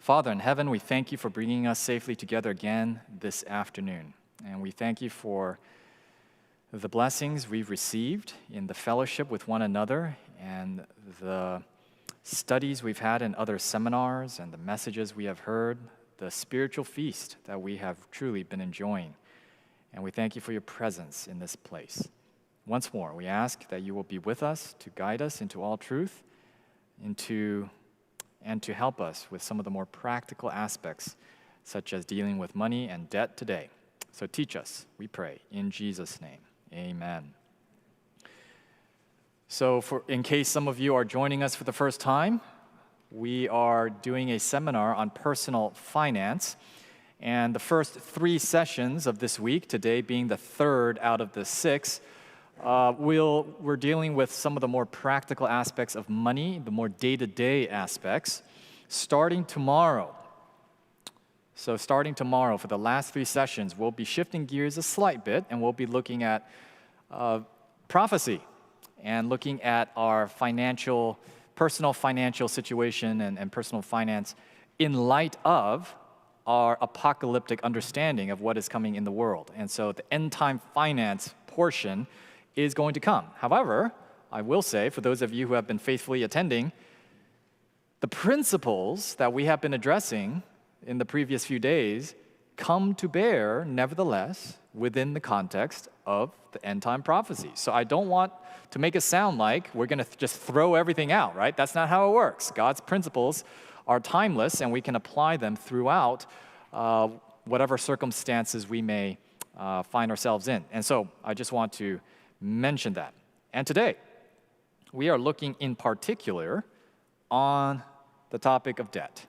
Father in heaven, we thank you for bringing us safely together again this afternoon. And we thank you for the blessings we've received in the fellowship with one another and the studies we've had in other seminars and the messages we have heard, the spiritual feast that we have truly been enjoying. And we thank you for your presence in this place. Once more, we ask that you will be with us to guide us into all truth, and to help us with some of the more practical aspects, such as dealing with money and debt today. So teach us, we pray, in Jesus' name. Amen. So in case some of you are joining us for the first time, we are doing a seminar on personal finance. And the first 3 sessions of this week, today being the 3rd out of the 6, we're dealing with some of the more practical aspects of money, the more day-to-day aspects, starting tomorrow. So starting tomorrow, for the last 3 sessions, we'll be shifting gears a slight bit, and we'll be looking at prophecy and looking at our personal financial situation and personal finance in light of our apocalyptic understanding of what is coming in the world. And so the end-time finance portion is going to come. However, I will say, for those of you who have been faithfully attending, the principles that we have been addressing in the previous few days come to bear, nevertheless, within the context of the end-time prophecy. So I don't want to make it sound like we're going to just throw everything out, right? That's not how it works. God's principles are timeless, and we can apply them throughout whatever circumstances we may find ourselves in. And so I just want to mention that. And today, we are looking in particular on the topic of debt.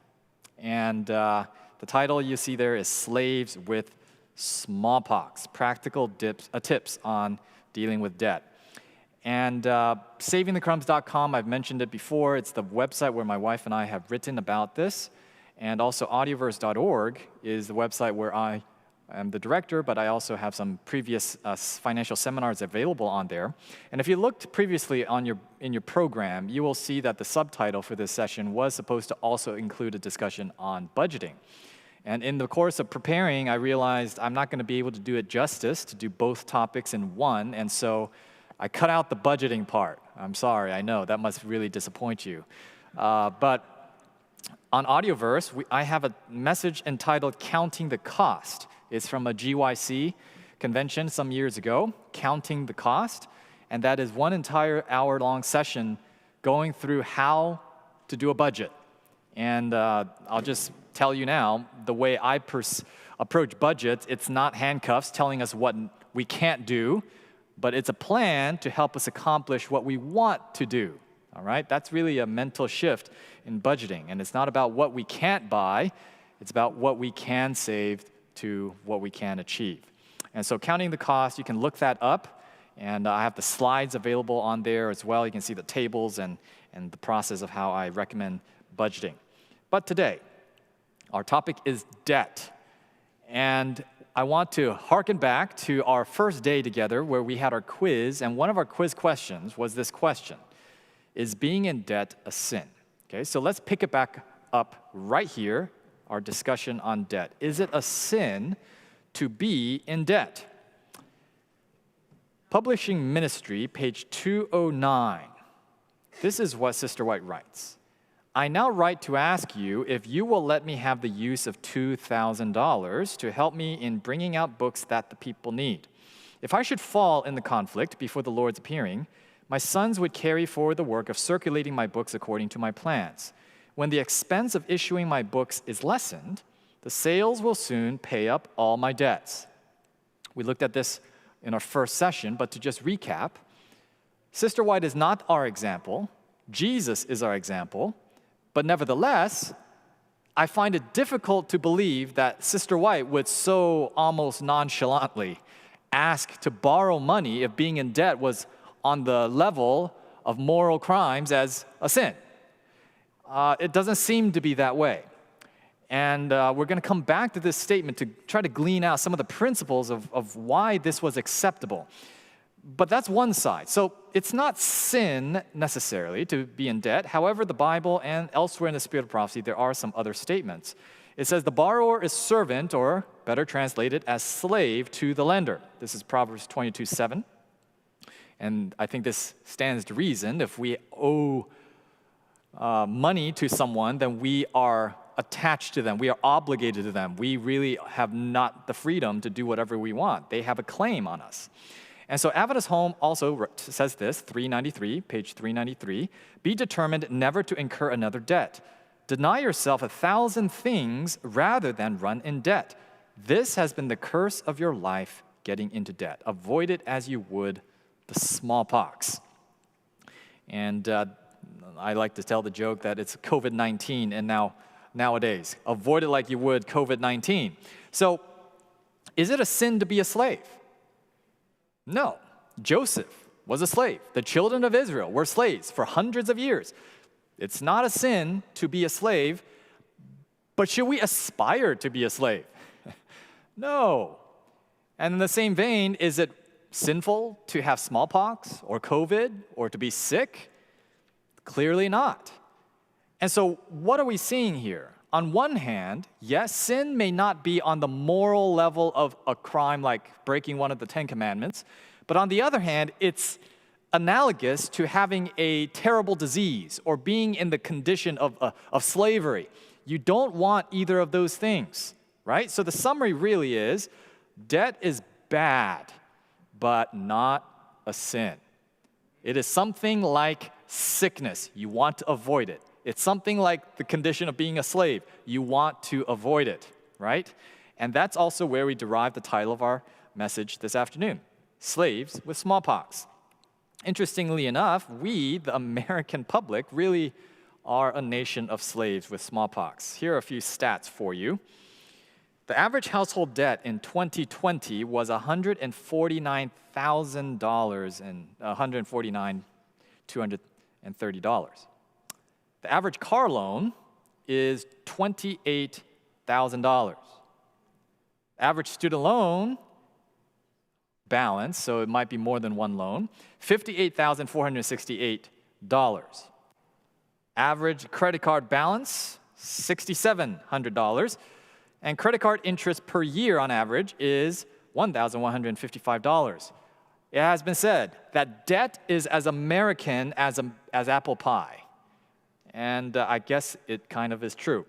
And the title you see there is Slaves with Smallpox, Practical Tips on Dealing with Debt. And savingthecrumbs.com, I've mentioned it before. It's the website where my wife and I have written about this. And also audioverse.org is the website where I am the director, but I also have some previous financial seminars available on there. And if you looked previously in your program, you will see that the subtitle for this session was supposed to also include a discussion on budgeting. And in the course of preparing, I realized I'm not going to be able to do it justice to do both topics in one, and so I cut out the budgeting part. I'm sorry, I know, that must really disappoint you. But on Audioverse, I have a message entitled Counting the Cost. It's from a GYC convention some years ago, Counting the Cost. And that is one entire hour-long session going through how to do a budget. And I'll just tell you now, the way I approach budgets, it's not handcuffs telling us what we can't do, but it's a plan to help us accomplish what we want to do. All right? That's really a mental shift in budgeting. And it's not about what we can't buy, it's about what we can save to what we can achieve. And so counting the cost, you can look that up, and I have the slides available on there as well. You can see the tables and the process of how I recommend budgeting. But today, our topic is debt. And I want to hearken back to our first day together where we had our quiz, and one of our quiz questions was this question: is being in debt a sin? Okay, so let's pick it back up right here, our discussion on debt. Is it a sin to be in debt? Publishing Ministry, page 209. This is what Sister White writes. I now write to ask you if you will let me have the use of $2,000 to help me in bringing out books that the people need. If I should fall in the conflict before the Lord's appearing, my sons would carry forward the work of circulating my books according to my plans. When the expense of issuing my books is lessened, the sales will soon pay up all my debts. We looked at this in our first session, but to just recap, Sister White is not our example. Jesus is our example. But nevertheless, I find it difficult to believe that Sister White would so almost nonchalantly ask to borrow money if being in debt was on the level of moral crimes as a sin. It doesn't seem to be that way. And we're going to come back to this statement to try to glean out some of the principles of why this was acceptable. But that's one side. So it's not sin necessarily to be in debt. However, the Bible and elsewhere in the Spirit of Prophecy, there are some other statements. It says the borrower is servant, or better translated as slave, to the lender. This is Proverbs 22:7. And I think this stands to reason. If we owe money to someone, then we are attached to them. We are obligated to them. We really have not the freedom to do whatever we want. They have a claim on us. And so Adventist Home also says this, 393, page 393, be determined never to incur another debt. Deny yourself 1,000 things rather than run in debt. This has been the curse of your life, getting into debt. Avoid it as you would the smallpox. And I like to tell the joke that it's COVID-19 and nowadays. Avoid it like you would COVID-19. So is it a sin to be a slave? No. Joseph was a slave. The children of Israel were slaves for hundreds of years. It's not a sin to be a slave, but should we aspire to be a slave? No. And in the same vein, is it sinful to have smallpox or COVID or to be sick? Clearly not. And so what are we seeing here? On one hand, yes, sin may not be on the moral level of a crime like breaking one of the 10 Commandments, but on the other hand, it's analogous to having a terrible disease or being in the condition of slavery. You don't want either of those things, right? So the summary really is, debt is bad, but not a sin. It is something like sickness. You want to avoid it. It's something like the condition of being a slave. You want to avoid it, right? And that's also where we derive the title of our message this afternoon, Slaves with Smallpox. Interestingly enough, we, the American public, really are a nation of slaves with smallpox. Here are a few stats for you. The average household debt in 2020 was $149,000 and $149,230. The average car loan is $28,000. Average student loan balance, so it might be more than one loan, $58,468. Average credit card balance, $6,700. And credit card interest per year on average is $1,155. It has been said that debt is as American as apple pie. And I guess it kind of is true.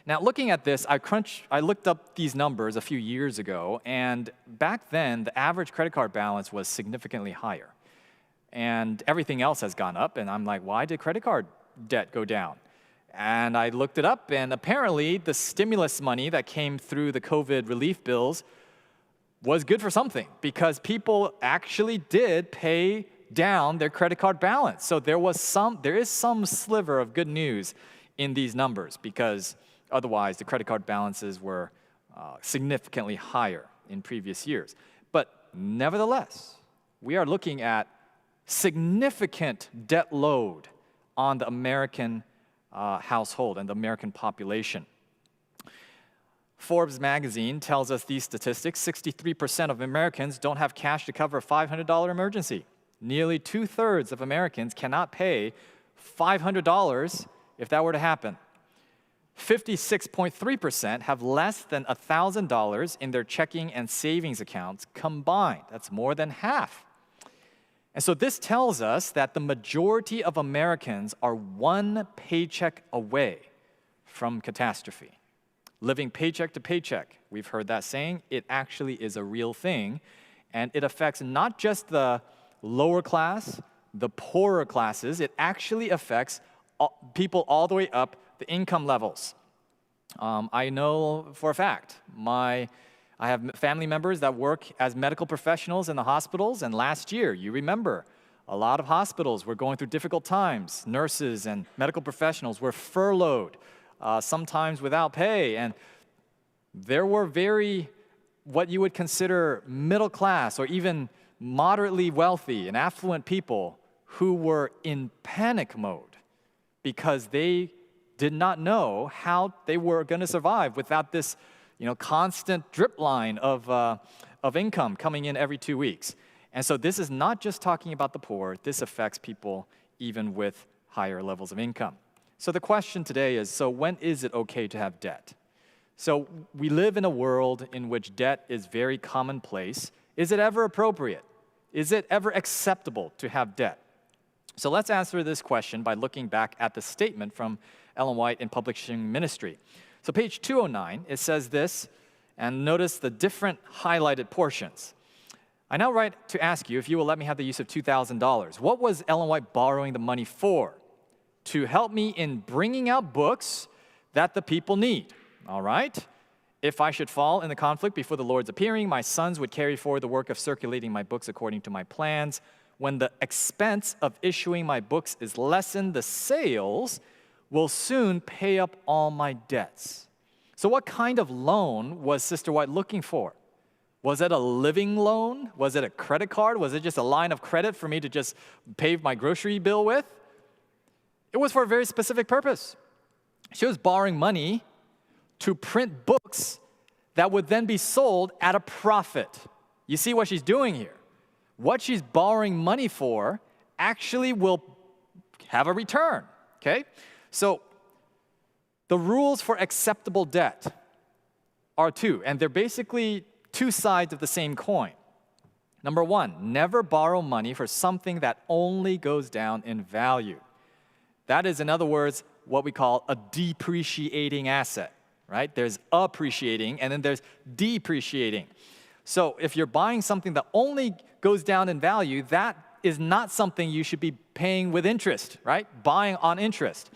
Now, looking at this, I looked up these numbers a few years ago, and back then, the average credit card balance was significantly higher. And everything else has gone up, and I'm like, why did credit card debt go down? And I looked it up, and apparently, the stimulus money that came through the COVID relief bills was good for something, because people actually did pay down their credit card balance. So there is some sliver of good news in these numbers, because otherwise the credit card balances were significantly higher in previous years. But nevertheless, we are looking at significant debt load on the American household and the American population. Forbes magazine tells us these statistics. 63% of Americans don't have cash to cover a $500 emergency. Nearly 2/3 of Americans cannot pay $500 if that were to happen. 56.3% have less than $1,000 in their checking and savings accounts combined. That's more than half. And so this tells us that the majority of Americans are one paycheck away from catastrophe. Living paycheck to paycheck, we've heard that saying. It actually is a real thing, and it affects not just the lower class, the poorer classes. It actually affects people all the way up the income levels. I know for a fact, I have family members that work as medical professionals in the hospitals, and last year, you remember, a lot of hospitals were going through difficult times. Nurses and medical professionals were furloughed, sometimes without pay, and there were what you would consider middle class or even moderately wealthy and affluent people who were in panic mode because they did not know how they were going to survive without this, constant drip line of income coming in every 2 weeks. And so this is not just talking about the poor. This affects people even with higher levels of income. So the question today is, so when is it okay to have debt? So we live in a world in which debt is very commonplace. Is it ever appropriate? Is it ever acceptable to have debt? So let's answer this question by looking back at the statement from Ellen White in Publishing Ministry. So page 209, it says this, and notice the different highlighted portions. I now write to ask you if you will let me have the use of $2,000. What was Ellen White borrowing the money for? To help me in bringing out books that the people need. All right? If I should fall in the conflict before the Lord's appearing, my sons would carry forward the work of circulating my books according to my plans. When the expense of issuing my books is lessened, the sales will soon pay up all my debts. So what kind of loan was Sister White looking for? Was it a living loan? Was it a credit card? Was it just a line of credit for me to just pay my grocery bill with? It was for a very specific purpose. She was borrowing money to print books that would then be sold at a profit. You see what she's doing here? What she's borrowing money for actually will have a return, okay? So the rules for acceptable debt are two, and they're basically two sides of the same coin. Number one, never borrow money for something that only goes down in value. That is, in other words, what we call a depreciating asset, right? There's appreciating, and then there's depreciating. So if you're buying something that only goes down in value, that is not something you should be paying with interest, right? Buying on interest.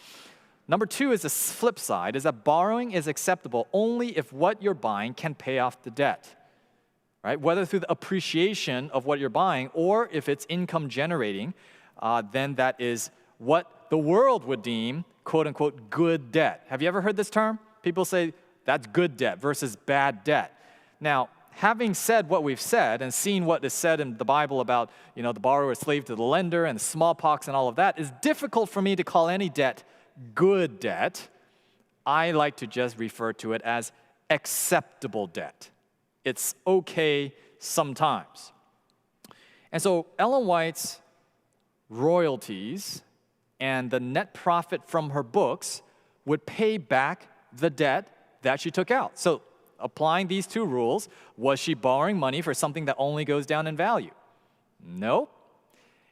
Number two is the flip side, is that borrowing is acceptable only if what you're buying can pay off the debt, right? Whether through the appreciation of what you're buying or if it's income generating, then that is what the world would deem, quote unquote, good debt. Have you ever heard this term? People say that's good debt versus bad debt. Now, having said what we've said and seen what is said in the Bible about, the borrower is slave to the lender and the smallpox and all of that, it's difficult for me to call any debt good debt. I like to just refer to it as acceptable debt. It's okay sometimes. And so Ellen White's royalties and the net profit from her books would pay back the debt that she took out. So applying these two rules, was she borrowing money for something that only goes down in value? No.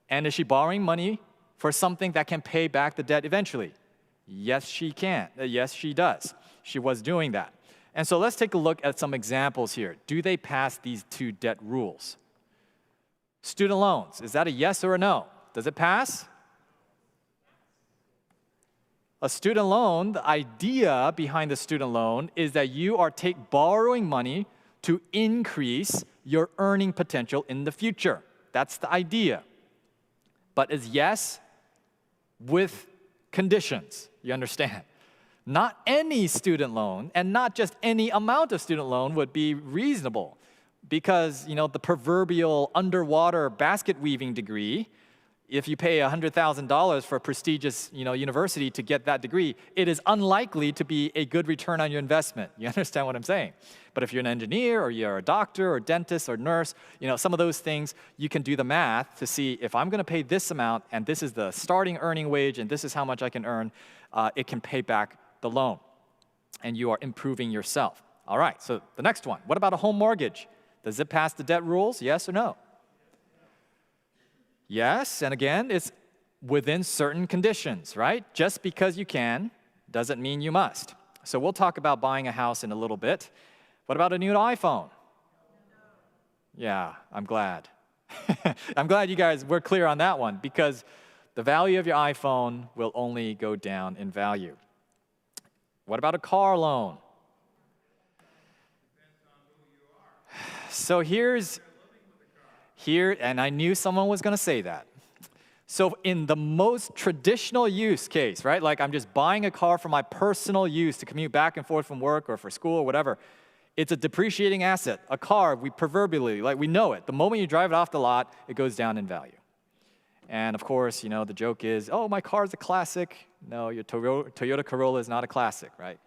And is she borrowing money for something that can pay back the debt eventually? Yes, she can. Yes, she does. She was doing that. And so let's take a look at some examples here. Do they pass these two debt rules? Student loans, is that a yes or a no? Does it pass? A student loan, the idea behind the student loan is that you are borrowing money to increase your earning potential in the future. That's the idea. But is yes with conditions, you understand? Not any student loan and not just any amount of student loan would be reasonable because, the proverbial underwater basket weaving degree, if you pay $100,000 for a prestigious, university to get that degree, it is unlikely to be a good return on your investment. You understand what I'm saying? But if you're an engineer or you're a doctor or dentist or nurse, some of those things, you can do the math to see if I'm going to pay this amount and this is the starting earning wage and this is how much I can earn, it can pay back the loan. And you are improving yourself. All right, so the next one. What about a home mortgage? Does it pass the debt rules, yes or no? Yes, and again, it's within certain conditions, right? Just because you can doesn't mean you must. So we'll talk about buying a house in a little bit. What about a new iPhone? Yeah, I'm glad. I'm glad you guys were clear on that one because the value of your iPhone will only go down in value. What about a car loan? So here, and I knew someone was going to say that. So in the most traditional use case, right? Like I'm just buying a car for my personal use to commute back and forth from work or for school or whatever. It's a depreciating asset. A car, we proverbially, we know it. The moment you drive it off the lot, it goes down in value. And of course, the joke is, oh, my car's a classic. No, your Toyota Corolla is not a classic, right?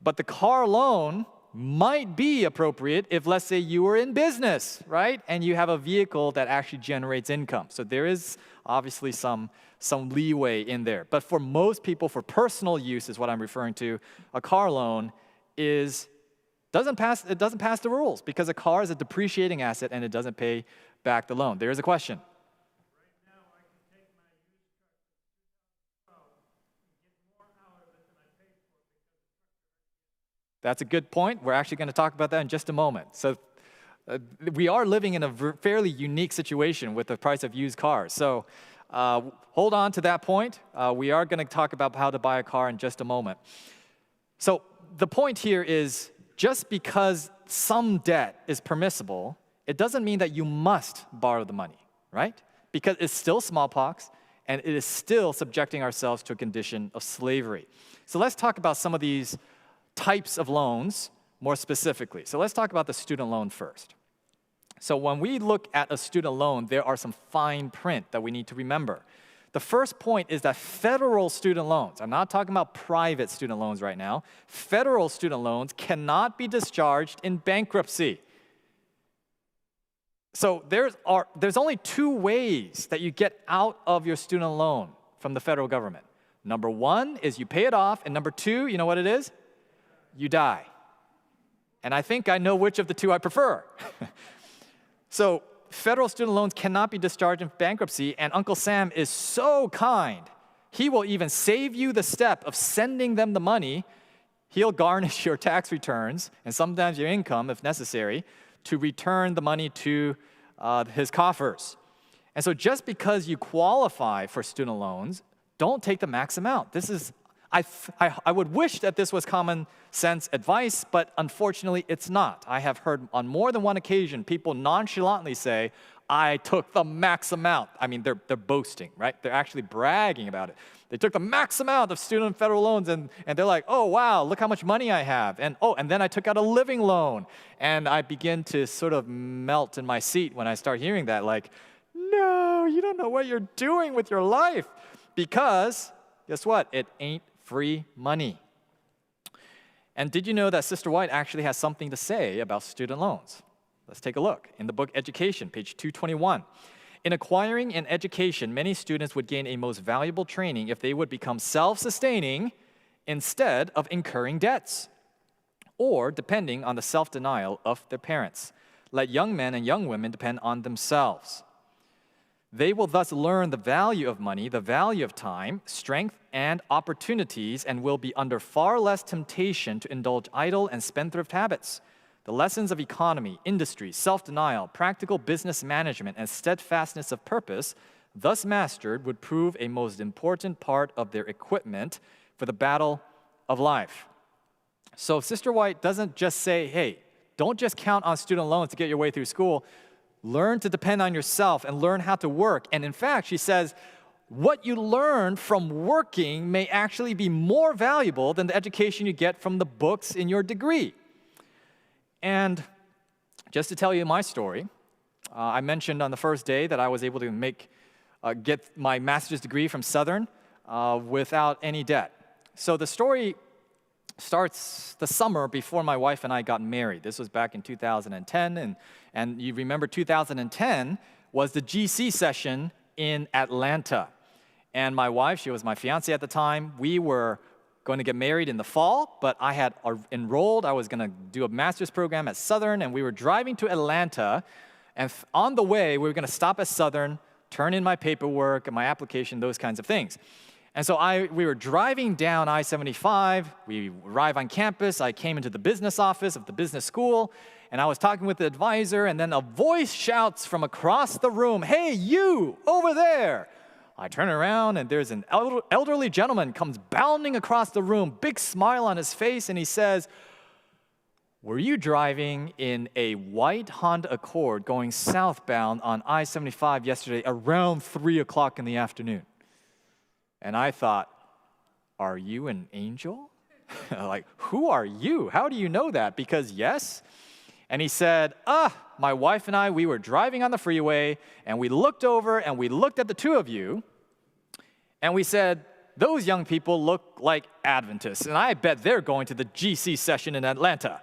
But the car loan might be appropriate if, let's say, you were in business, right? And you have a vehicle that actually generates income. So there is obviously some leeway in there. But for most people, for personal use is what I'm referring to, a car loan doesn't pass the rules because a car is a depreciating asset and it doesn't pay back the loan. There is a question. Right now, I can take my used truck and get more out of it than I paid for it. That's a good point. We're actually going to talk about that in just a moment. So we are living in a fairly unique situation with the price of used cars. So hold on to that point. We are going to talk about how to buy a car in just a moment. So the point here is just because some debt is permissible, it doesn't mean that you must borrow the money, right? Because it's still smallpox, and it is still subjecting ourselves to a condition of slavery. So let's talk about some of these types of loans more specifically. So let's talk about the student loan first. So when we look at a student loan, there are some fine print that we need to remember. The first point is that federal student loans, I'm not talking about private student loans right now, federal student loans cannot be discharged in bankruptcy. So there's only two ways that you get out of your student loan from the federal government. Number one is you pay it off, and number two, you know what it is? You die. And I think I know which of the two I prefer. So federal student loans cannot be discharged in bankruptcy, and Uncle Sam is so kind. He will even save you the step of sending them the money. He'll garnish your tax returns, and sometimes your income, if necessary, to return the money to his coffers. And so just because you qualify for student loans, don't take the max amount. This is, I would wish that this was common sense advice, but unfortunately it's not. I have heard on more than one occasion people nonchalantly say, I took the max amount. I mean, they're boasting, right? They're actually bragging about it. They took the max amount of student and federal loans, and they're like, oh, wow, look how much money I have. And then I took out a living loan. And I begin to sort of melt in my seat when I start hearing that, like, no, you don't know what you're doing with your life. Because, guess what? It ain't free money. And did you know that Sister White actually has something to say about student loans? Let's take a look. In the book Education, page 221. In acquiring an education, many students would gain a most valuable training if they would become self-sustaining instead of incurring debts, or depending on the self-denial of their parents. Let young men and young women depend on themselves. They will thus learn the value of money, the value of time, strength, and opportunities, and will be under far less temptation to indulge idle and spendthrift habits. The lessons of economy, industry, self-denial, practical business management, and steadfastness of purpose, thus mastered, would prove a most important part of their equipment for the battle of life. So Sister White doesn't just say, hey, don't just count on student loans to get your way through school. Learn to depend on yourself and learn how to work. And in fact, she says, what you learn from working may actually be more valuable than the education you get from the books in your degree. And just to tell you my story, I mentioned on the first day that I was able to get my master's degree from Southern without any debt. So the story starts the summer before my wife and I got married. This was back in 2010, and you remember 2010 was the GC session in Atlanta. And my wife, she was my fiancée at the time, we were going to get married in the fall, but I had enrolled. I was going to do a master's program at Southern, and we were driving to Atlanta. And on the way, we were going to stop at Southern, turn in my paperwork and my application, those kinds of things. And so we were driving down I-75. We arrive on campus. I came into the business office of the business school, and I was talking with the advisor, and then a voice shouts from across the room, hey, you, over there. I turn around, and there's an elderly gentleman comes bounding across the room, big smile on his face, and he says, were you driving in a white Honda Accord going southbound on I-75 yesterday around 3 o'clock in the afternoon? And I thought, are you an angel? Like, who are you? How do you know that? Because yes. And he said, my wife and I, we were driving on the freeway, and we looked over, and we looked at the two of you, and we said, those young people look like Adventists, and I bet they're going to the GC session in Atlanta.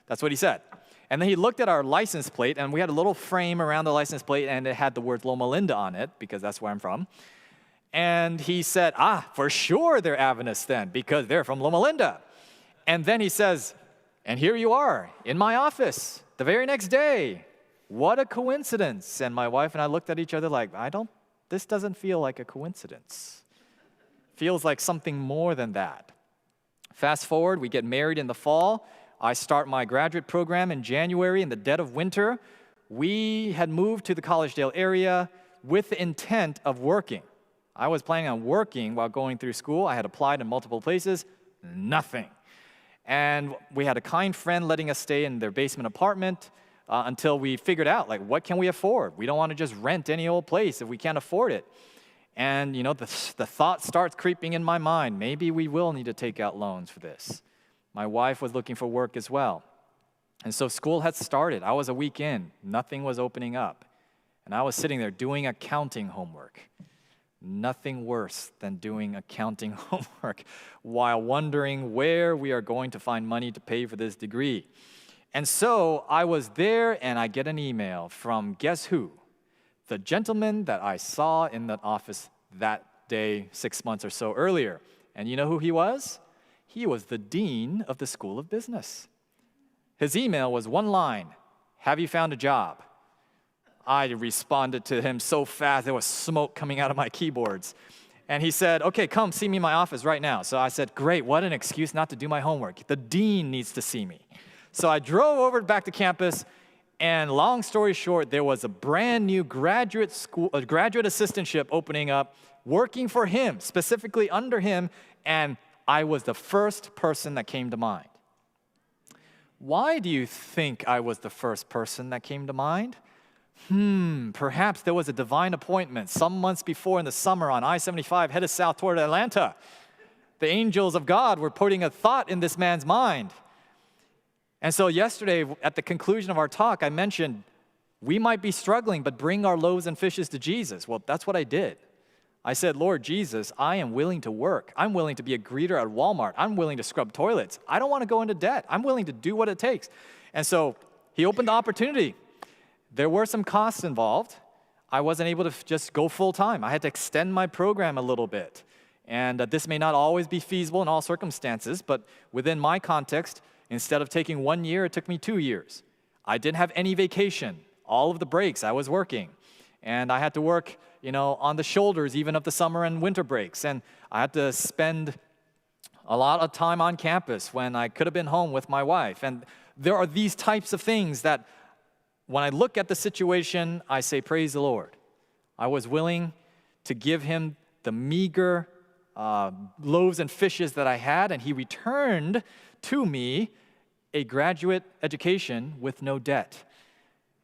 That's what he said. And then he looked at our license plate, and we had a little frame around the license plate, and it had the word Loma Linda on it, because that's where I'm from. And he said, for sure they're Adventists then, because they're from Loma Linda. And then he says, and here you are in my office the very next day. What a coincidence. And my wife and I looked at each other like, this doesn't feel like a coincidence. Feels like something more than that. Fast forward, we get married in the fall. I start my graduate program in January in the dead of winter. We had moved to the Collegedale area with the intent of working. I was planning on working while going through school. I had applied in multiple places, nothing. And we had a kind friend letting us stay in their basement apartment until we figured out, what can we afford? We don't want to just rent any old place if we can't afford it. And, the thought starts creeping in my mind, maybe we will need to take out loans for this. My wife was looking for work as well. And so school had started. I was a week in. Nothing was opening up. And I was sitting there doing accounting homework. Nothing worse than doing accounting homework while wondering where we are going to find money to pay for this degree. And so I was there, and I get an email from guess who? The gentleman that I saw in the office that day 6 months or so earlier. And you know who he was? He was the dean of the School of Business. His email was one line, have you found a job? I responded to him so fast, there was smoke coming out of my keyboards. And he said, okay, come see me in my office right now. So I said, great, what an excuse not to do my homework. The dean needs to see me. So I drove over back to campus, and long story short, there was a brand new graduate assistantship opening up, working for him, specifically under him, and I was the first person that came to mind. Why do you think I was the first person that came to mind? Perhaps there was a divine appointment some months before in the summer on I-75 headed south toward Atlanta. The angels of God were putting a thought in this man's mind. And so yesterday, at the conclusion of our talk, I mentioned we might be struggling, but bring our loaves and fishes to Jesus. Well, that's what I did. I said, Lord Jesus, I am willing to work. I'm willing to be a greeter at Walmart. I'm willing to scrub toilets. I don't want to go into debt. I'm willing to do what it takes. And so he opened the opportunity. There were some costs involved. I wasn't able to just go full time. I had to extend my program a little bit. And this may not always be feasible in all circumstances, but within my context, instead of taking 1 year, it took me 2 years. I didn't have any vacation. All of the breaks, I was working. And I had to work, on the shoulders even of the summer and winter breaks. And I had to spend a lot of time on campus when I could have been home with my wife. And there are these types of things that when I look at the situation, I say, praise the Lord. I was willing to give him the meager loaves and fishes that I had, and he returned to me a graduate education with no debt.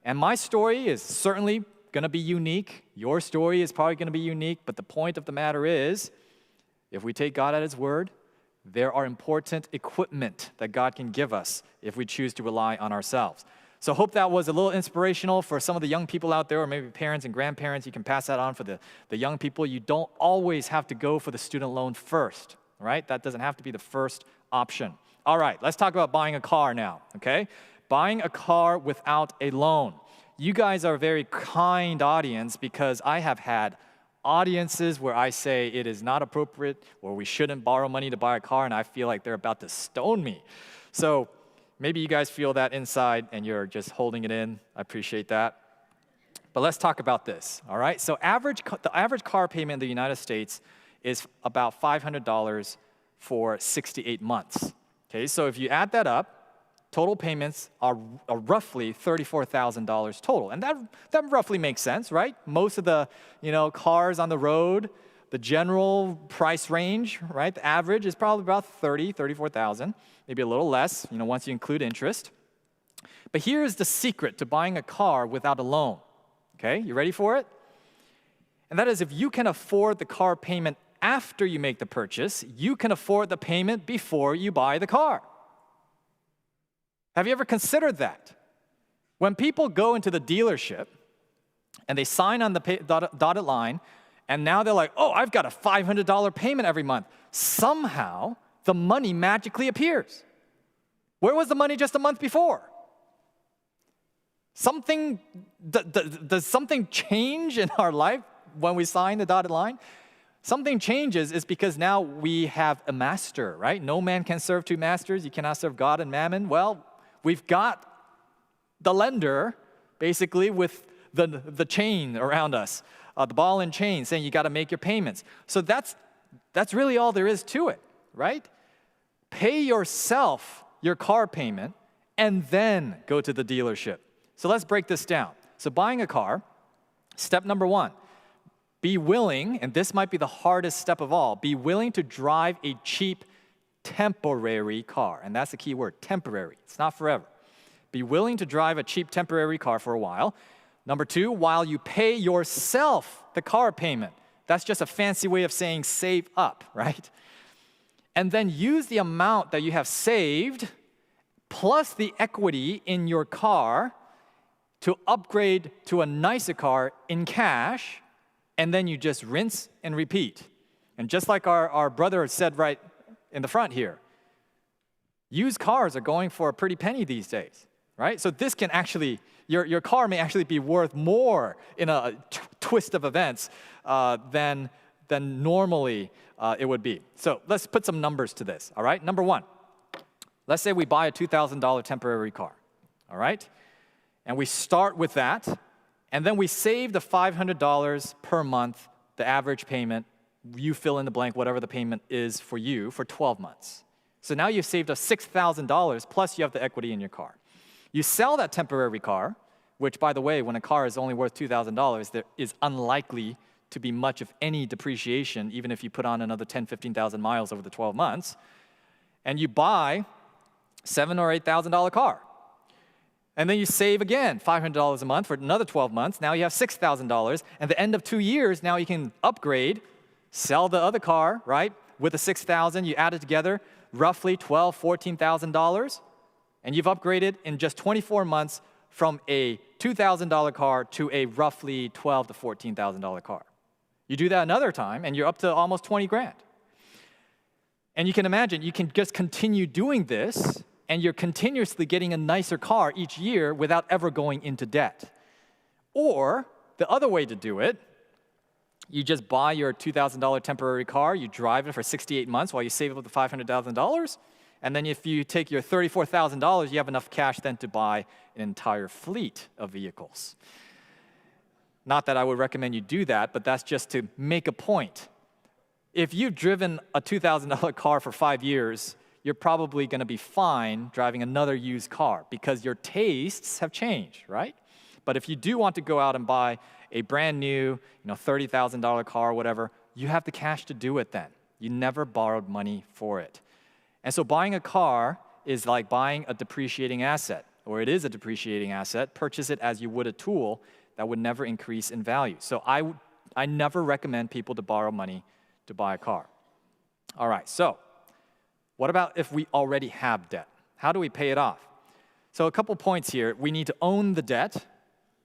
And my story is certainly going to be unique. Your story is probably going to be unique, but the point of the matter is, if we take God at his word, there are important equipment that God can give us if we choose to rely on ourselves. So I hope that was a little inspirational for some of the young people out there, or maybe parents and grandparents. You can pass that on for the young people. You don't always have to go for the student loan first, right? That doesn't have to be the first option. All right, let's talk about buying a car now, okay? Buying a car without a loan. You guys are a very kind audience because I have had audiences where I say it is not appropriate or we shouldn't borrow money to buy a car, and I feel like they're about to stone me. So maybe you guys feel that inside and you're just holding it in. I appreciate that. But let's talk about this, all right? So the average car payment in the United States is about $500 for 68 months. Okay, so if you add that up, total payments are roughly $34,000 total. And that roughly makes sense, right? Most of the cars on the road, the general price range, right? The average is probably about $34,000, maybe a little less, once you include interest. But here's the secret to buying a car without a loan. Okay, you ready for it? And that is, if you can afford the car payment after you make the purchase, you can afford the payment before you buy the car. Have you ever considered that? When people go into the dealership and they sign on the dotted line, and now they're like, oh, I've got a $500 payment every month. Somehow, the money magically appears. Where was the money just a month before? Does something change in our life when we sign the dotted line? Something changes is because now we have a master, right? No man can serve two masters. You cannot serve God and mammon. Well, we've got the lender, basically, with the chain around us, the ball and chain, saying you got to make your payments. So that's really all there is to it, right? Pay yourself your car payment and then go to the dealership. So let's break this down. So buying a car, step number one, be willing, and this might be the hardest step of all, be willing to drive a cheap, temporary car. And that's the key word, temporary. It's not forever. Be willing to drive a cheap, temporary car for a while. Number two, while you pay yourself the car payment. That's just a fancy way of saying save up, right? And then use the amount that you have saved plus the equity in your car to upgrade to a nicer car in cash, and then you just rinse and repeat. And just like our brother said right in the front here, used cars are going for a pretty penny these days, right? So this can actually, your car may actually be worth more in a twist of events than normally it would be. So let's put some numbers to this, all right? Number one, let's say we buy a $2,000 temporary car, all right? And we start with that, and then we save the $500 per month, the average payment. You fill in the blank, whatever the payment is for you, for 12 months. So now you've saved us $6,000, plus you have the equity in your car. You sell that temporary car, which, by the way, when a car is only worth $2,000, there is unlikely to be much of any depreciation, even if you put on another 10,000, 15,000 miles over the 12 months, and you buy $7,000 or $8,000 car. And then you save again $500 a month for another 12 months. Now you have $6,000. And at the end of 2 years, now you can upgrade, sell the other car, right? With the $6,000, you add it together, roughly $12,000, $14,000. And you've upgraded in just 24 months from a $2,000 car to a roughly $12,000 to $14,000 car. You do that another time, and you're up to almost 20 grand. And you can imagine, you can just continue doing this, and you're continuously getting a nicer car each year without ever going into debt. Or the other way to do it, you just buy your $2,000 temporary car, you drive it for 68 months while you save up the $500,000, and then if you take your $34,000, you have enough cash then to buy an entire fleet of vehicles. Not that I would recommend you do that, but that's just to make a point. If you've driven a $2,000 car for 5 years, you're probably going to be fine driving another used car because your tastes have changed, right? But if you do want to go out and buy a brand new, $30,000 car or whatever, you have the cash to do it then. You never borrowed money for it. And so buying a car is like buying a depreciating asset, or it is a depreciating asset. Purchase it as you would a tool that would never increase in value. So I never recommend people to borrow money to buy a car. All right, so what about if we already have debt? How do we pay it off? So a couple points here. We need to own the debt.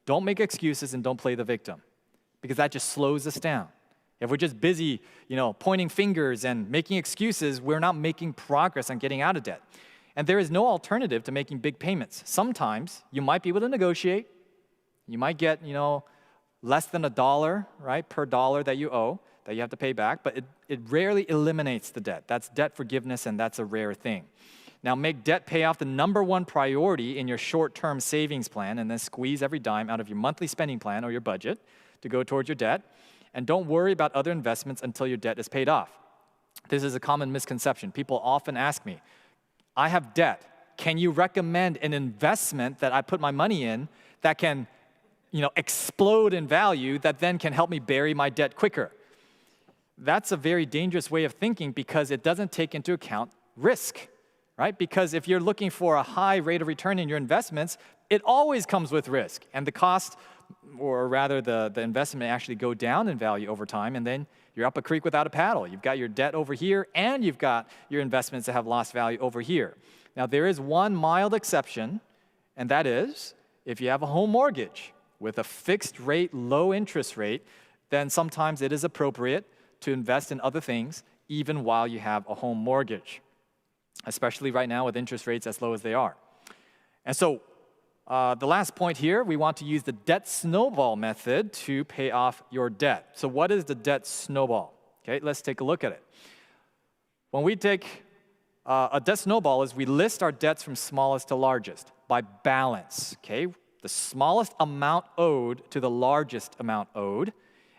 Don't make excuses and don't play the victim, because that just slows us down. If we're just busy, pointing fingers and making excuses, we're not making progress on getting out of debt. And there is no alternative to making big payments. Sometimes you might be able to negotiate. You might get, less than $1, right, per dollar that you owe, that you have to pay back, but it rarely eliminates the debt. That's debt forgiveness, and that's a rare thing. Now, make debt payoff the number one priority in your short-term savings plan, and then squeeze every dime out of your monthly spending plan or your budget to go towards your debt. And don't worry about other investments until your debt is paid off. This is a common misconception. People often ask me, I have debt. Can you recommend an investment that I put my money in that can, explode in value that then can help me bury my debt quicker? That's a very dangerous way of thinking because it doesn't take into account risk, right? Because if you're looking for a high rate of return in your investments, it always comes with risk. And the cost, or rather the investment may actually go down in value over time, and then you're up a creek without a paddle. You've got your debt over here, and you've got your investments that have lost value over here. Now, there is one mild exception, and that is if you have a home mortgage with a fixed rate, low interest rate, then sometimes it is appropriate to invest in other things even while you have a home mortgage. especially right now with interest rates as low as they are. And so the last point here, we want to use the debt snowball method to pay off your debt. So what is the debt snowball? Okay, let's take a look at it. When we take a debt snowball is we list our debts from smallest to largest by balance, okay? The smallest amount owed to the largest amount owed,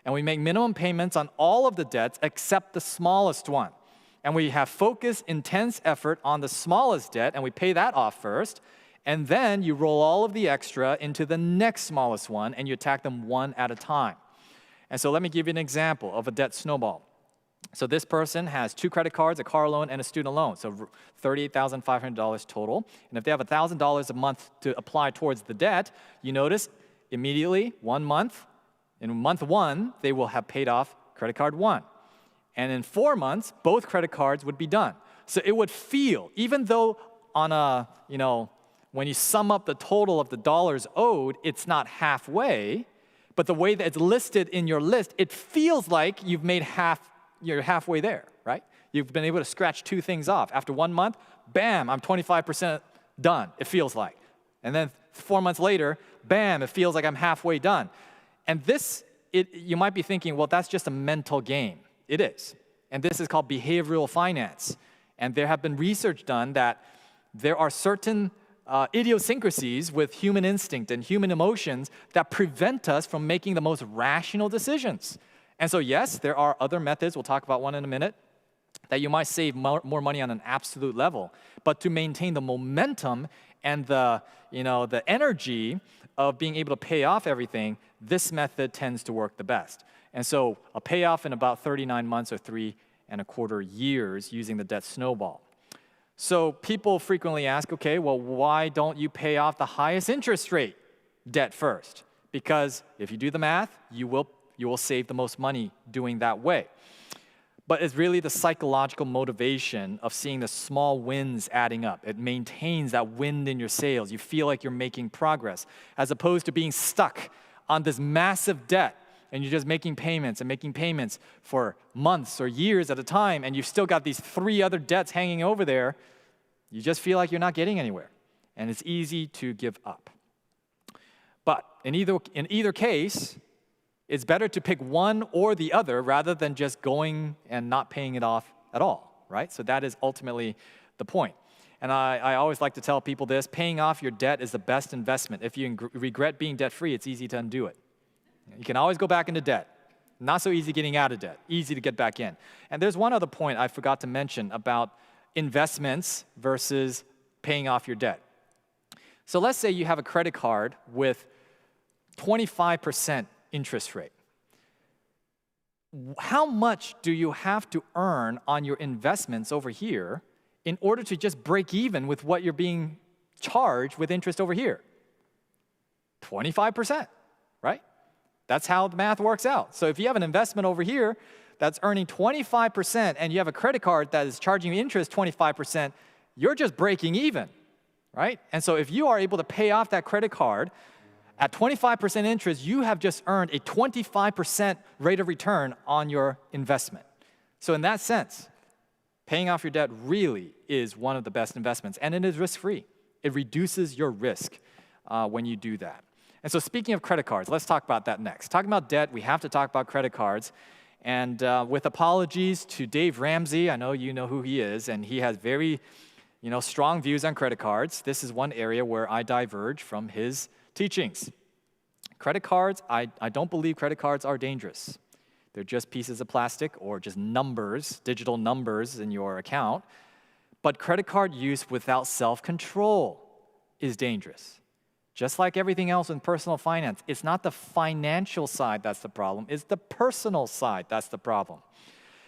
and we make minimum payments on all of the debts except the smallest one. And we have focused, intense effort on the smallest debt, and we pay that off first, and then you roll all of the extra into the next smallest one, and you attack them one at a time. And so let me give you an example of a debt snowball. So this person has 2 credit cards, a car loan, and a student loan, so $38,500 total. And if they have $1,000 a month to apply towards the debt, you notice immediately, 1 month, in month 1, they will have paid off credit card 1. And in 4 months, both credit cards would be done. So it would feel, even though on a, when you sum up the total of the dollars owed, it's not halfway, but the way that it's listed in your list, it feels like you've made you're halfway there, right? You've been able to scratch 2 things off. After 1 month, bam, I'm 25% done, it feels like. And then 4 months later, bam, it feels like I'm halfway done. And this, you might be thinking, well, that's just a mental game. It is. And this is called behavioral finance. And there have been research done that there are certain idiosyncrasies with human instinct and human emotions that prevent us from making the most rational decisions. And so yes, there are other methods, we'll talk about one in a minute, that you might save more money on an absolute level. But to maintain the momentum and the energy of being able to pay off everything, this method tends to work the best. And so a payoff in about 39 months or 3.25 years using the debt snowball. So people frequently ask, okay, well, why don't you pay off the highest interest rate debt first? Because if you do the math, you will save the most money doing that way. But it's really the psychological motivation of seeing the small wins adding up. It maintains that wind in your sails. You feel like you're making progress, as opposed to being stuck on this massive debt, and you're just making payments and making payments for months or years at a time, and you've still got these 3 other debts hanging over there. You just feel like you're not getting anywhere, and it's easy to give up. But in either case, it's better to pick one or the other rather than just going and not paying it off at all, right? So that is ultimately the point. And I always like to tell people this: paying off your debt is the best investment. If you regret being debt-free, it's easy to undo it. You can always go back into debt. Not so easy getting out of debt, easy to get back in. And there's one other point I forgot to mention about investments versus paying off your debt. So let's say you have a credit card with 25% interest rate. How much do you have to earn on your investments over here in order to just break even with what you're being charged with interest over here? 25%, right? That's how the math works out. So if you have an investment over here that's earning 25% and you have a credit card that is charging you interest 25%, you're just breaking even, right? And so if you are able to pay off that credit card at 25% interest, you have just earned a 25% rate of return on your investment. So in that sense, paying off your debt really is one of the best investments, and it is risk-free. It reduces your risk when you do that. And so speaking of credit cards, let's talk about that next. Talking about debt, we have to talk about credit cards. And with apologies to Dave Ramsey, I know you know who he is, and he has very strong views on credit cards. This is one area where I diverge from his teachings. Credit cards, I don't believe credit cards are dangerous. They're just pieces of plastic or just numbers, digital numbers in your account. But credit card use without self-control is dangerous. Just like everything else in personal finance, it's not the financial side that's the problem, it's the personal side that's the problem.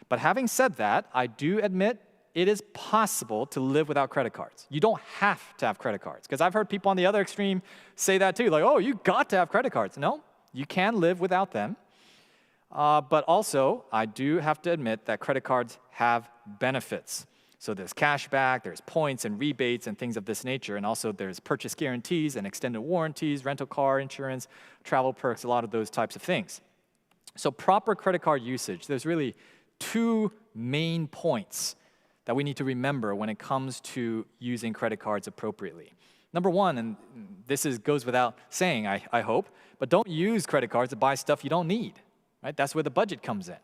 But having said that, I do admit it is possible to live without credit cards. You don't have to have credit cards. Because I've heard people on the other extreme say that too, like, oh, you got to have credit cards. No, you can live without them. But also, I do have to admit that credit cards have benefits. So there's cash back, there's points and rebates and things of this nature. And also there's purchase guarantees and extended warranties, rental car insurance, travel perks, a lot of those types of things. So proper credit card usage, there's really 2 main points that we need to remember when it comes to using credit cards appropriately. Number one, and this goes without saying, I hope, but don't use credit cards to buy stuff you don't need, right? That's where the budget comes in.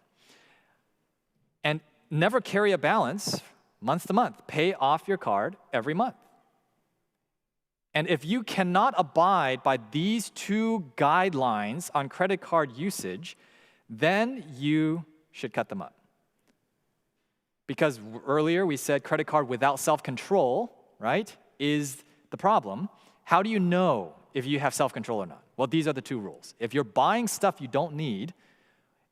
And never carry a balance month to month. Pay off your card every month. And if you cannot abide by these two guidelines on credit card usage, then you should cut them up. Because earlier we said credit card without self-control, right, is the problem. How do you know if you have self-control or not? Well, these are the two rules. If you're buying stuff you don't need,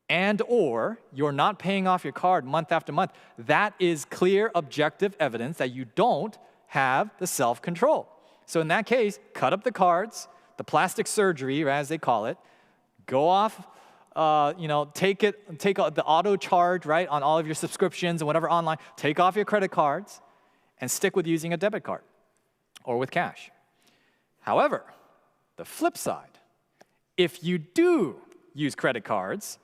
and or you're not paying off your card month after month, that is clear objective evidence that you don't have the self-control. So in that case, cut up the cards, the plastic surgery, as they call it, go off, take the auto charge, right, on all of your subscriptions and whatever online, take off your credit cards and stick with using a debit card or with cash. However, the flip side, if you do use credit cards,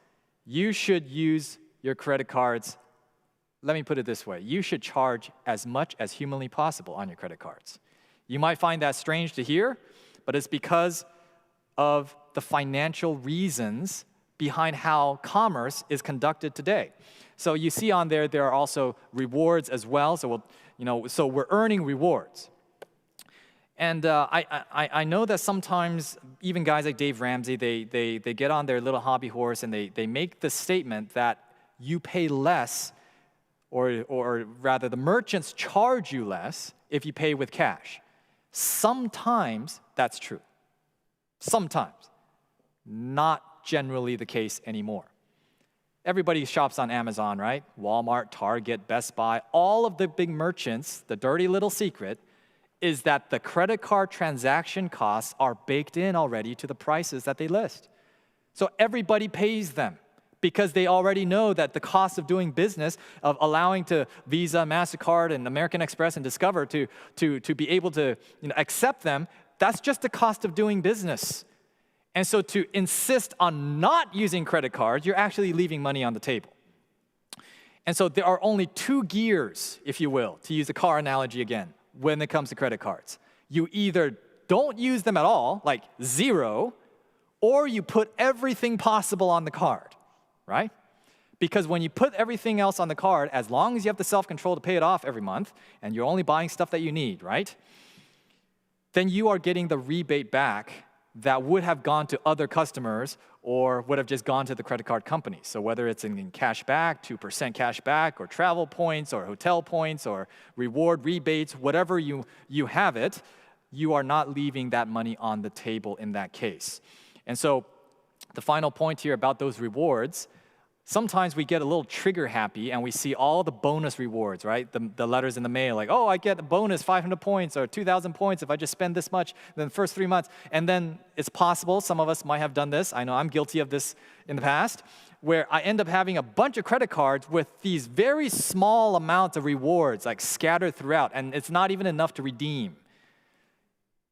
you should use your credit cards, let me put it this way, you should charge as much as humanly possible on your credit cards. You might find that strange to hear, but it's because of the financial reasons behind how commerce is conducted today. So you see on there are also rewards as well. So so we're earning rewards. And I know that sometimes even guys like Dave Ramsey, they get on their little hobby horse and they make the statement that you pay less, or rather the merchants charge you less if you pay with cash. Sometimes that's true. Sometimes. Not generally the case anymore. Everybody shops on Amazon, right? Walmart, Target, Best Buy, all of the big merchants, the dirty little secret is that the credit card transaction costs are baked in already to the prices that they list. So everybody pays them because they already know that the cost of doing business, of allowing to Visa, MasterCard, and American Express and Discover to be able to accept them, that's just the cost of doing business. And so to insist on not using credit cards, you're actually leaving money on the table. And so there are only two gears, if you will, to use a car analogy again, when it comes to credit cards. You either don't use them at all, like zero, or you put everything possible on the card, right? Because when you put everything else on the card, as long as you have the self-control to pay it off every month, and you're only buying stuff that you need, right? Then you are getting the rebate back that would have gone to other customers or would have just gone to the credit card company. So whether it's in cash back, 2% cash back, or travel points, or hotel points, or reward rebates, whatever you have it, you are not leaving that money on the table in that case. And so the final point here about those rewards, sometimes we get a little trigger happy and we see all the bonus rewards, right? The letters in the mail, like, oh, I get a bonus 500 points or 2,000 points if I just spend this much in the first 3 months. And then it's possible, some of us might have done this, I know I'm guilty of this in the past, where I end up having a bunch of credit cards with these very small amounts of rewards, like scattered throughout, and it's not even enough to redeem.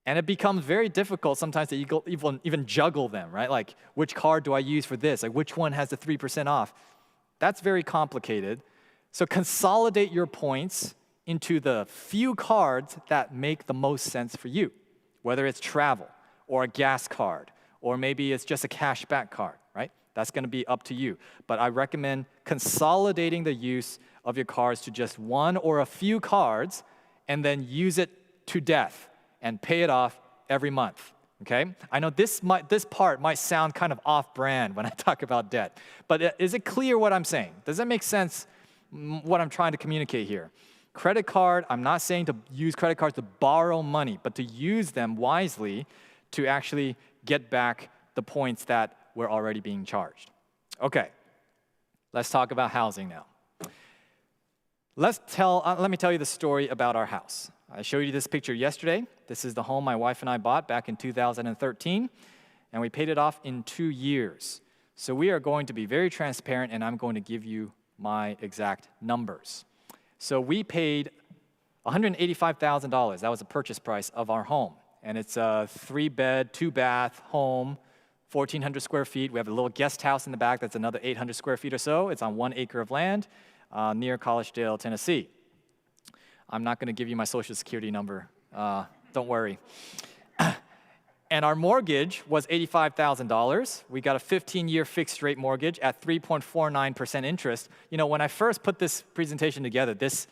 And it becomes very difficult sometimes to even juggle them, right? Like, which card do I use for this? Like, which one has the 3% off? That's very complicated. So consolidate your points into the few cards that make the most sense for you, whether it's travel or a gas card, or maybe it's just a cashback card, right? That's going to be up to you. But I recommend consolidating the use of your cards to just one or a few cards and then use it to death and pay it off every month, okay? I know this part might sound kind of off-brand when I talk about debt, but is it clear what I'm saying? Does that make sense, what I'm trying to communicate here? Credit card, I'm not saying to use credit cards to borrow money, but to use them wisely to actually get back the points that were already being charged. Okay, let's talk about housing now. Let me tell you the story about our house. I showed you this picture yesterday. This is the home my wife and I bought back in 2013, and we paid it off in 2 years. So we are going to be very transparent, and I'm going to give you my exact numbers. So we paid $185,000. That was the purchase price of our home, and it's a 3-bed, 2-bath home, 1,400 square feet. We have a little guest house in the back that's another 800 square feet or so. It's on 1 acre of land near Collegedale, Tennessee. I'm not going to give you my social security number. Don't worry. And our mortgage was $85,000. We got a 15-year fixed rate mortgage at 3.49% interest. You know, when I first put this presentation together, this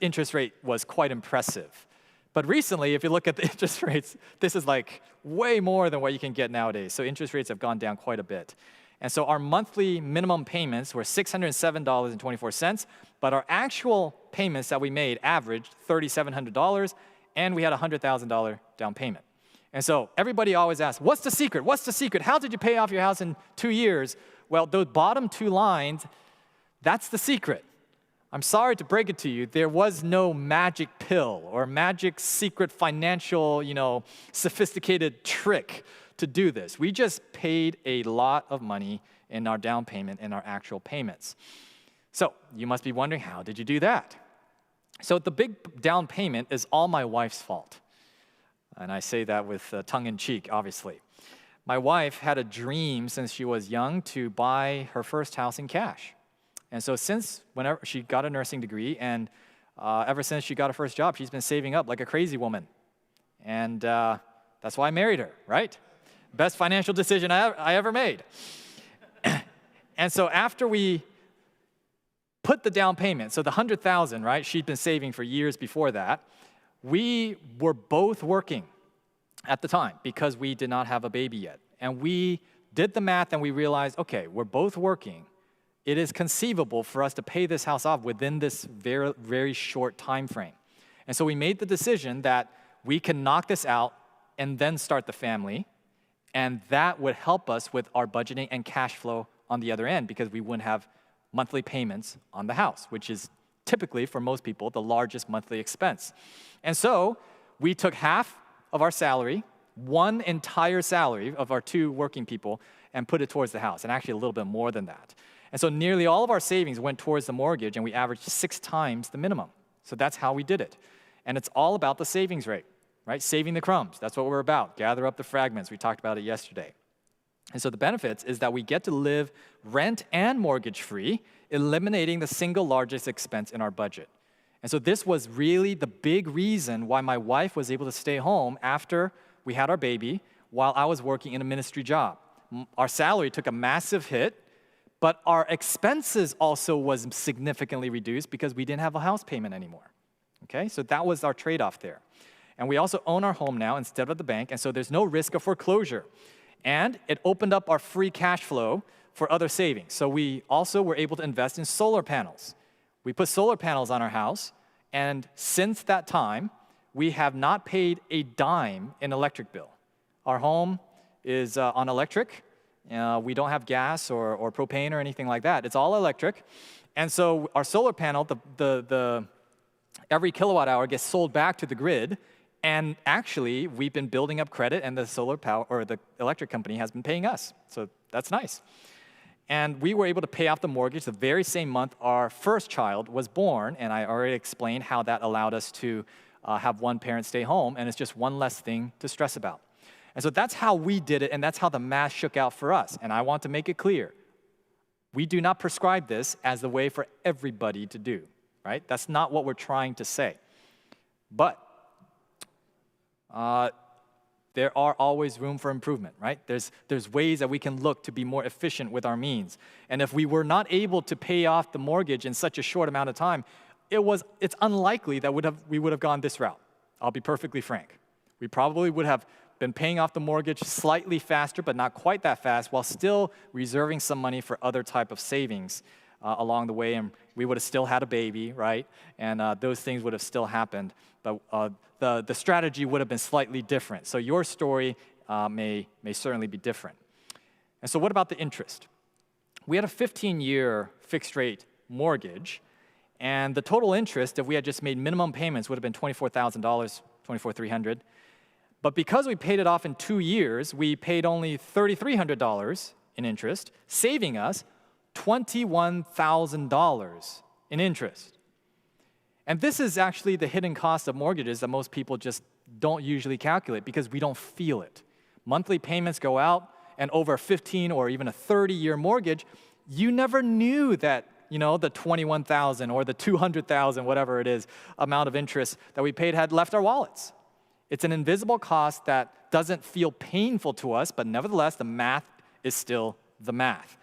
interest rate was quite impressive. But recently, if you look at the interest rates, this is like way more than what you can get nowadays. So interest rates have gone down quite a bit. And so our monthly minimum payments were $607.24, but our actual payments that we made averaged $3,700, and we had a $100,000 down payment. And so everybody always asks, what's the secret? What's the secret? How did you pay off your house in 2 years? Well, those bottom two lines, that's the secret. I'm sorry to break it to you, there was no magic pill or magic secret financial, sophisticated trick to do this. We just paid a lot of money in our down payment and our actual payments. So you must be wondering, how did you do that? So the big down payment is all my wife's fault. And I say that with tongue-in-cheek, obviously. My wife had a dream since she was young to buy her first house in cash. And so whenever she got a nursing degree, and ever since she got her first job, she's been saving up like a crazy woman. And that's why I married her, right? Best financial decision I ever made. And so after we put the down payment, so the $100,000, right? She'd been saving for years before that. We were both working at the time because we did not have a baby yet. And we did the math and we realized, okay, we're both working. It is conceivable for us to pay this house off within this very, very short time frame. And so we made the decision that we can knock this out and then start the family. And that would help us with our budgeting and cash flow on the other end because we wouldn't have monthly payments on the house, which is typically, for most people, the largest monthly expense. And so we took half of our salary, one entire salary of our two working people, and put it towards the house, and actually a little bit more than that. And so nearly all of our savings went towards the mortgage, and we averaged 6 times the minimum. So that's how we did it. And it's all about the savings rate, right? Saving the crumbs. That's what we're about. Gather up the fragments. We talked about it yesterday. And so the benefits is that we get to live rent and mortgage free, eliminating the single largest expense in our budget. And so this was really the big reason why my wife was able to stay home after we had our baby while I was working in a ministry job. Our salary took a massive hit, but our expenses also was significantly reduced because we didn't have a house payment anymore. Okay, so that was our trade-off there. And we also own our home now instead of the bank, and so there's no risk of foreclosure. And it opened up our free cash flow for other savings. So we also were able to invest in solar panels. We put solar panels on our house, and since that time, we have not paid a dime in electric bill. Our home is on electric. We don't have gas or propane or anything like that. It's all electric. And so our solar panel, every kilowatt hour gets sold back to the grid. And actually, we've been building up credit, and the solar power or the electric company has been paying us. So that's nice. And we were able to pay off the mortgage the very same month our first child was born. And I already explained how that allowed us to have one parent stay home. And it's just one less thing to stress about. And so that's how we did it, and that's how the math shook out for us. And I want to make it clear, we do not prescribe this as the way for everybody to do, right? That's not what we're trying to say. But there are always room for improvement, right? There's ways that we can look to be more efficient with our means. And if we were not able to pay off the mortgage in such a short amount of time, it's unlikely that we would have gone this route. I'll be perfectly frank. We probably would have been paying off the mortgage slightly faster, but not quite that fast, while still reserving some money for other type of savings along the way, and we would have still had a baby, right? And those things would have still happened, but the strategy would have been slightly different. So your story may certainly be different. And so what about the interest? We had a 15-year fixed-rate mortgage, and the total interest, if we had just made minimum payments, would have been $24,000, $24,300. But because we paid it off in 2 years, we paid only $3,300 in interest, saving us $21,000 in interest. And this is actually the hidden cost of mortgages that most people just don't usually calculate because we don't feel it. Monthly payments go out, and over a 15 or even a 30-year mortgage, you never knew that the 21,000 or the 200,000, whatever it is, amount of interest that we paid had left our wallets. It's an invisible cost that doesn't feel painful to us, but nevertheless, the math is still the math.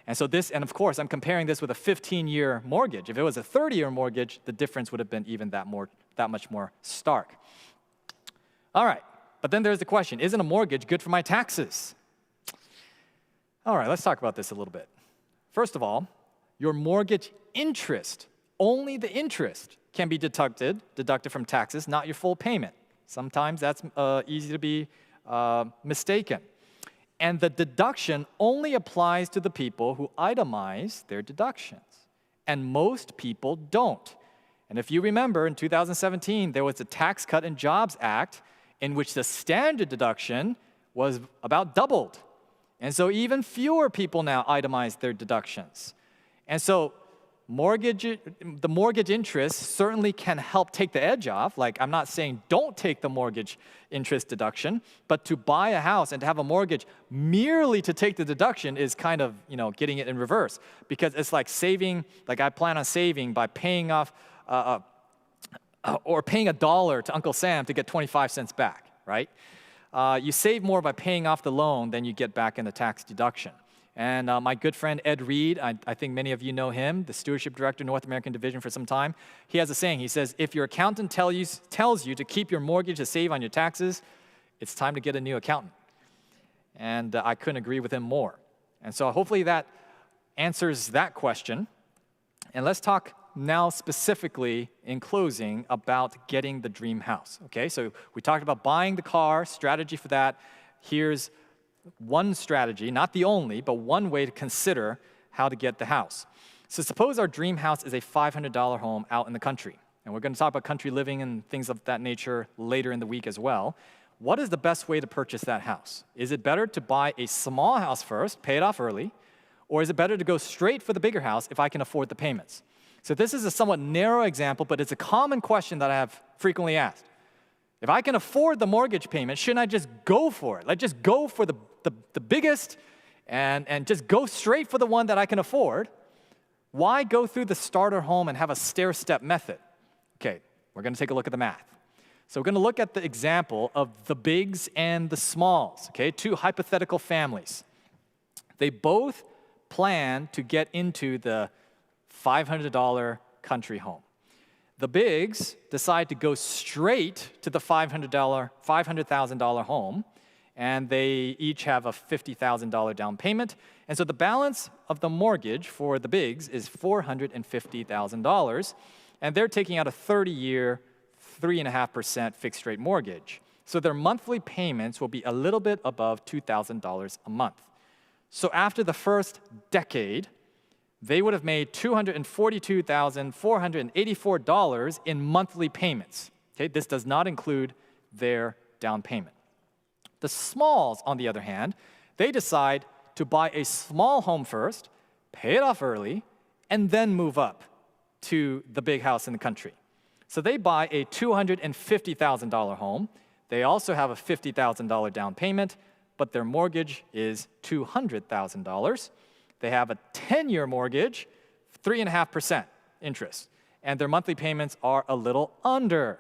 And so and of course, I'm comparing this with a 15-year mortgage. If it was a 30-year mortgage, the difference would have been even that much more stark. All right, but then there's the question, isn't a mortgage good for my taxes? All right, let's talk about this a little bit. First of all, your mortgage interest, only the interest can be deducted from taxes, not your full payment. Sometimes that's easy to be mistaken. And the deduction only applies to the people who itemize their deductions. And most people don't. And if you remember, in 2017, there was the Tax Cut and Jobs Act in which the standard deduction was about doubled. And so even fewer people now itemize their deductions. And so the mortgage interest certainly can help take the edge off. Like, I'm not saying don't take the mortgage interest deduction, but to buy a house and to have a mortgage merely to take the deduction is kind of, getting it in reverse. Because it's like saving, like I plan on saving by paying off or paying $1 to Uncle Sam to get 25 cents back, right? You save more by paying off the loan than you get back in the tax deduction. And my good friend Ed Reed, I think many of you know him, the Stewardship Director, North American Division for some time. He has a saying. He says, if your accountant tells you to keep your mortgage to save on your taxes, it's time to get a new accountant. And I couldn't agree with him more. And so hopefully that answers that question. And let's talk now specifically in closing about getting the dream house. Okay, so we talked about buying the car, strategy for that. Here's one strategy, not the only, but one way to consider how to get the house. So suppose our dream house is a $500 home out in the country. And we're going to talk about country living and things of that nature later in the week as well. What is the best way to purchase that house? Is it better to buy a small house first, pay it off early, or is it better to go straight for the bigger house if I can afford the payments? So this is a somewhat narrow example, but it's a common question that I have frequently asked. If I can afford the mortgage payment, shouldn't I just go for it? Like, just go for the biggest and just go straight for the one that I can afford. Why go through the starter home and have a stair-step method? Okay, we're going to take a look at the math. So we're going to look at the example of the bigs and the smalls, okay, two hypothetical families. They both plan to get into the $500 country home. The bigs decide to go straight to the $500,000 home, and they each have a $50,000 down payment. And so the balance of the mortgage for the bigs is $450,000, and they're taking out a 30-year, 3.5% fixed rate mortgage. So their monthly payments will be a little bit above $2,000 a month. So after the first decade, they would have made $242,484 in monthly payments. Okay, this does not include their down payment. The smalls, on the other hand, they decide to buy a small home first, pay it off early, and then move up to the big house in the country. So they buy a $250,000 home. They also have a $50,000 down payment, but their mortgage is $200,000. They have a 10-year mortgage, 3.5% interest, and their monthly payments are a little under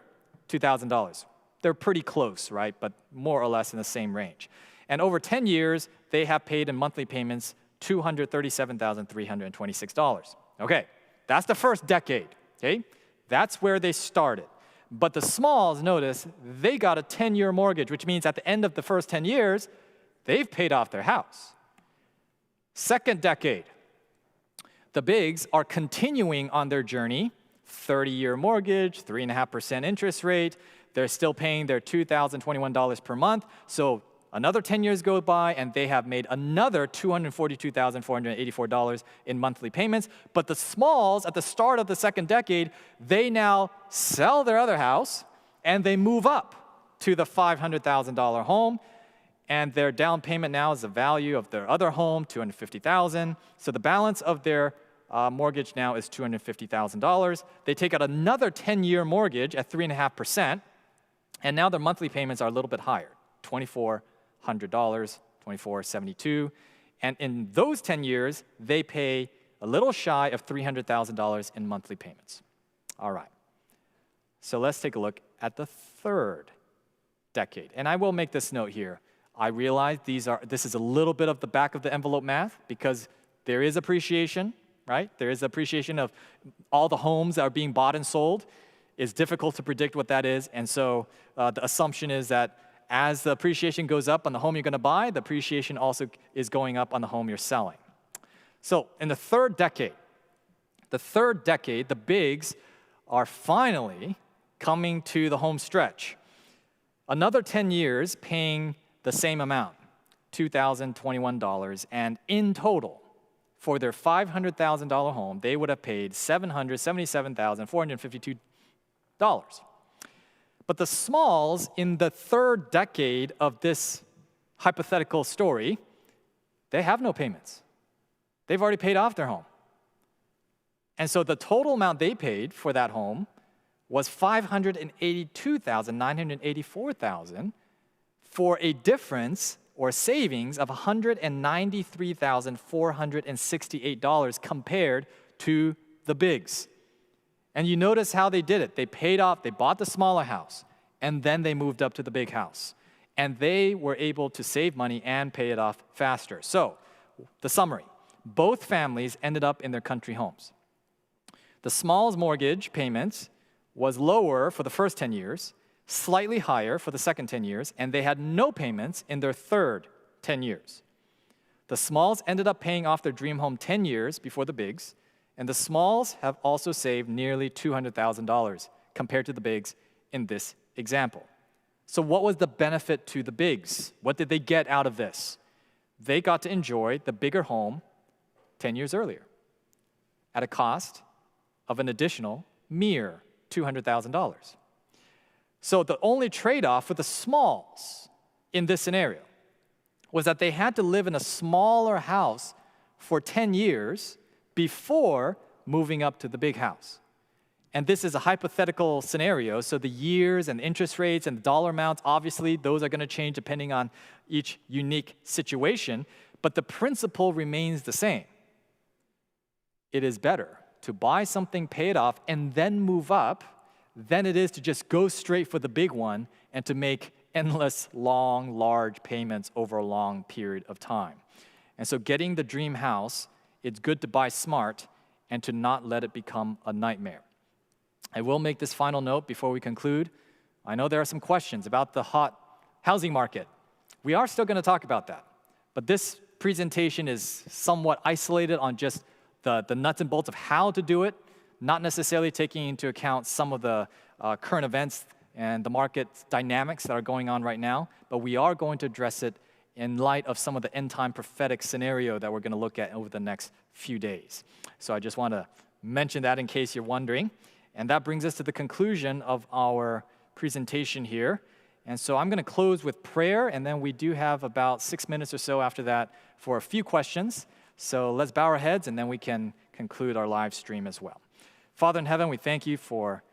$2,000. They're pretty close, right, but more or less in the same range. And over 10 years, they have paid in monthly payments $237,326. Okay, that's the first decade, okay? That's where they started. But the smalls, notice, they got a 10-year mortgage, which means at the end of the first 10 years, they've paid off their house. Second decade, the bigs are continuing on their journey, 30-year mortgage, 3.5% interest rate. They're still paying their $2,021 per month. So another 10 years go by, and they have made another $242,484 in monthly payments. But the smalls, at the start of the second decade, they now sell their other house, and they move up to the $500,000 home. And their down payment now is the value of their other home, $250,000. So the balance of their mortgage now is $250,000. They take out another 10-year mortgage at 3.5%, and now their monthly payments are a little bit higher, $2,400, $2,472. And in those 10 years, they pay a little shy of $300,000 in monthly payments. All right. So let's take a look at the third decade. And I will make this note here. I realize this is a little bit of the back of the envelope math because there is appreciation, right? There is appreciation of all the homes that are being bought and sold. It's difficult to predict what that is. And so the assumption is that as the appreciation goes up on the home you're going to buy, the appreciation also is going up on the home you're selling. So in the third decade, the bigs are finally coming to the home stretch. Another 10 years paying the same amount, $2,021, and in total, for their $500,000 home, they would have paid $777,452. But the smalls in the third decade of this hypothetical story, they have no payments. They've already paid off their home. And so the total amount they paid for that home was $582,984 for a difference or savings of $193,468 compared to the bigs. And you notice how they did it. They paid off, they bought the smaller house, and then they moved up to the big house. And they were able to save money and pay it off faster. So, the summary. Both families ended up in their country homes. The small's mortgage payments was lower for the first 10 years, slightly higher for the second 10 years, and they had no payments in their third 10 years. The smalls ended up paying off their dream home 10 years before the bigs, and the smalls have also saved nearly $200,000 compared to the bigs in this example. So what was the benefit to the bigs? What did they get out of this? They got to enjoy the bigger home 10 years earlier at a cost of an additional mere $200,000. So the only trade-off for the smalls in this scenario was that they had to live in a smaller house for 10 years before moving up to the big house. And this is a hypothetical scenario, so the years and interest rates and the dollar amounts, obviously, those are going to change depending on each unique situation, but the principle remains the same. It is better to buy something, pay it off, and then move up than it is to just go straight for the big one and to make endless, long, large payments over a long period of time. And so getting the dream house, it's good to buy smart and to not let it become a nightmare. I will make this final note before we conclude. I know there are some questions about the hot housing market. We are still going to talk about that. But this presentation is somewhat isolated on just the nuts and bolts of how to do it, not necessarily taking into account some of the current events and the market dynamics that are going on right now. But we are going to address it in light of some of the end-time prophetic scenario that we're going to look at over the next few days. So I just want to mention that in case you're wondering. And that brings us to the conclusion of our presentation here. And so I'm going to close with prayer, and then we do have about 6 minutes or so after that for a few questions. So let's bow our heads, and then we can conclude our live stream as well. Father in heaven, we thank you for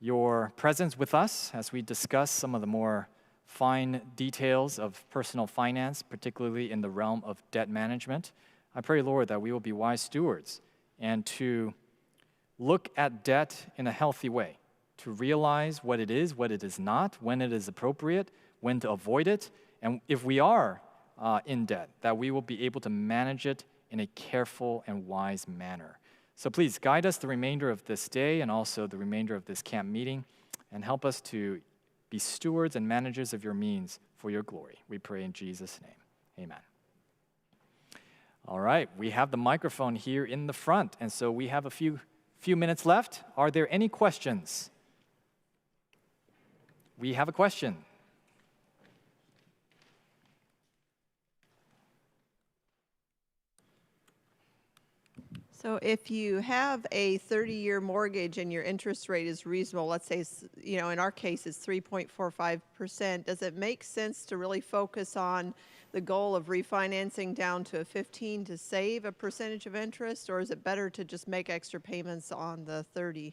your presence with us as we discuss some of the more fine details of personal finance, particularly in the realm of debt management. I pray, Lord, that we will be wise stewards and to look at debt in a healthy way, to realize what it is not, when it is appropriate, when to avoid it, and if we are in debt, that we will be able to manage it in a careful and wise manner. So please guide us the remainder of this day and also the remainder of this camp meeting, and help us to be stewards and managers of your means for your glory. We pray in Jesus' name. Amen. All right, we have the microphone here in the front, and so we have a few minutes left. Are there any questions? We have a question. So if you have a 30-year mortgage and your interest rate is reasonable, let's say, in our case it's 3.45%, does it make sense to really focus on the goal of refinancing down to a 15 to save a percentage of interest, or is it better to just make extra payments on the 30?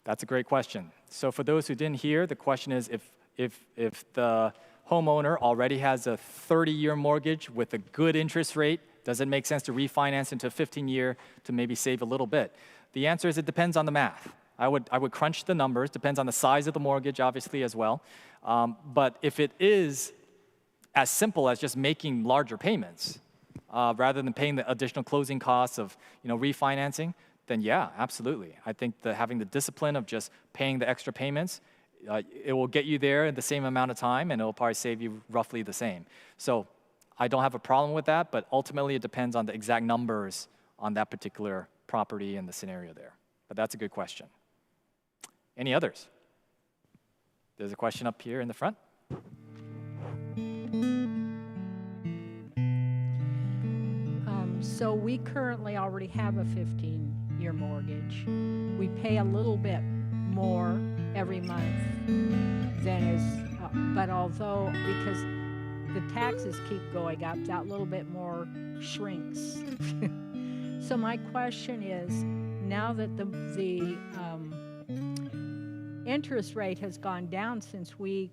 That's a great question. So for those who didn't hear, the question is if the homeowner already has a 30-year mortgage with a good interest rate, Does it make sense to refinance into a 15-year to maybe save a little bit? The answer is it depends on the math. I would crunch the numbers, depends on the size of the mortgage, obviously, as well. But if it is as simple as just making larger payments, rather than paying the additional closing costs of refinancing, then yeah, absolutely. I think having the discipline of just paying the extra payments, it will get you there in the same amount of time, and it will probably save you roughly the same. So I don't have a problem with that, but ultimately it depends on the exact numbers on that particular property and the scenario there. But that's a good question. Any others? There's a question up here in the front. So we currently already have a 15-year mortgage. We pay a little bit more every month than is, but although, because the taxes keep going up, that little bit more shrinks. So my question is, now that the interest rate has gone down since we